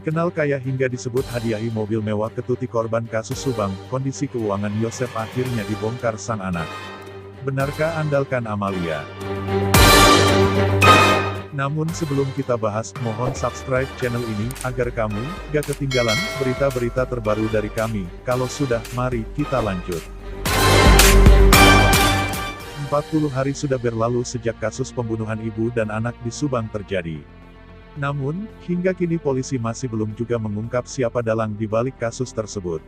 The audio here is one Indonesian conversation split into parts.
Dikenal kaya hingga disebut hadiahi mobil mewah ke tuti korban kasus Subang, kondisi keuangan Yosef akhirnya dibongkar sang anak. Benarkah andalkan Amalia? Namun sebelum kita bahas, mohon subscribe channel ini, agar kamu gak ketinggalan berita-berita terbaru dari kami. Kalau sudah, mari kita lanjut. 40 hari sudah berlalu sejak kasus pembunuhan ibu dan anak di Subang terjadi. Namun, hingga kini polisi masih belum juga mengungkap siapa dalang di balik kasus tersebut.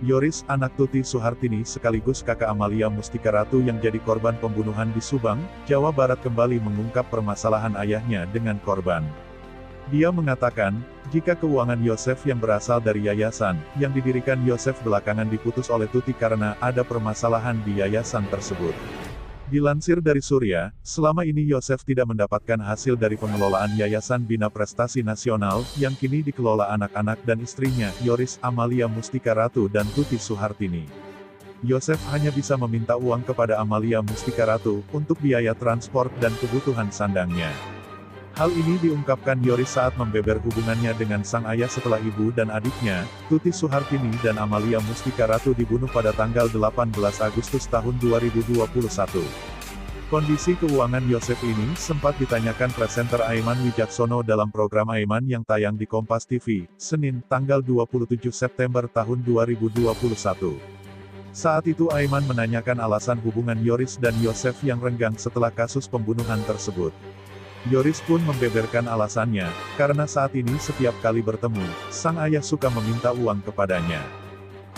Yoris, anak Tuti Suhartini sekaligus kakak Amalia Mustika Ratu yang jadi korban pembunuhan di Subang, Jawa Barat kembali mengungkap permasalahan ayahnya dengan korban. Dia mengatakan, jika keuangan Yosef yang berasal dari yayasan, yang didirikan Yosef belakangan diputus oleh Tuti karena ada permasalahan di yayasan tersebut. Dilansir dari Surya, selama ini Yosef tidak mendapatkan hasil dari pengelolaan Yayasan Bina Prestasi Nasional, yang kini dikelola anak-anak dan istrinya, Yoris, Amalia Mustika Ratu dan Tuti Suhartini. Yosef hanya bisa meminta uang kepada Amalia Mustika Ratu, untuk biaya transport dan kebutuhan sandangnya. Hal ini diungkapkan Yoris saat membeber hubungannya dengan sang ayah setelah ibu dan adiknya, Tuti Suhartini dan Amalia Mustika Ratu dibunuh pada tanggal 18 Agustus tahun 2021. Kondisi keuangan Yosef ini sempat ditanyakan presenter Aiman Wijaksono dalam program Aiman yang tayang di Kompas TV, Senin, tanggal 27 September tahun 2021. Saat itu Aiman menanyakan alasan hubungan Yoris dan Yosef yang renggang setelah kasus pembunuhan tersebut. Yoris pun membeberkan alasannya, karena saat ini setiap kali bertemu, sang ayah suka meminta uang kepadanya.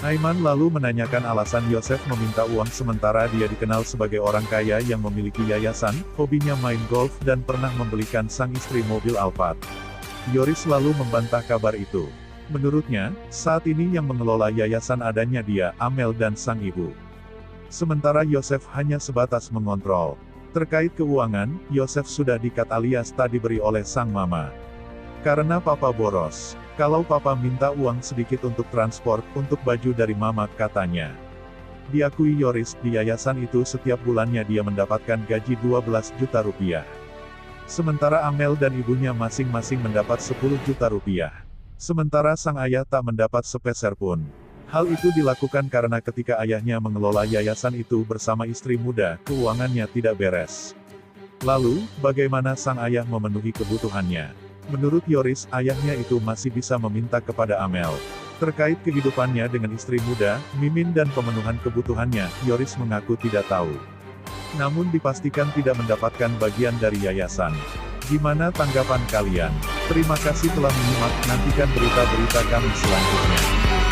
Aiman lalu menanyakan alasan Yosef meminta uang sementara dia dikenal sebagai orang kaya yang memiliki yayasan, hobinya main golf dan pernah membelikan sang istri mobil Alphard. Yoris lalu membantah kabar itu. Menurutnya, saat ini yang mengelola yayasan adanya dia, Amel dan sang ibu. Sementara Yosef hanya sebatas mengontrol. Terkait keuangan, Yosef sudah dikat alias tak diberi oleh sang mama. Karena papa boros. Kalau papa minta uang sedikit untuk transport, untuk baju dari mama, katanya. Diakui Yoris, di yayasan itu setiap bulannya dia mendapatkan gaji 12 juta rupiah. Sementara Amel dan ibunya masing-masing mendapat 10 juta rupiah. Sementara sang ayah tak mendapat sepeser pun. Hal itu dilakukan karena ketika ayahnya mengelola yayasan itu bersama istri muda, keuangannya tidak beres. Lalu, bagaimana sang ayah memenuhi kebutuhannya? Menurut Yoris, ayahnya itu masih bisa meminta kepada Amel. Terkait kehidupannya dengan istri muda, Mimin dan pemenuhan kebutuhannya, Yoris mengaku tidak tahu. Namun dipastikan tidak mendapatkan bagian dari yayasan. Gimana tanggapan kalian? Terima kasih telah menyimak, nantikan berita-berita kami selanjutnya.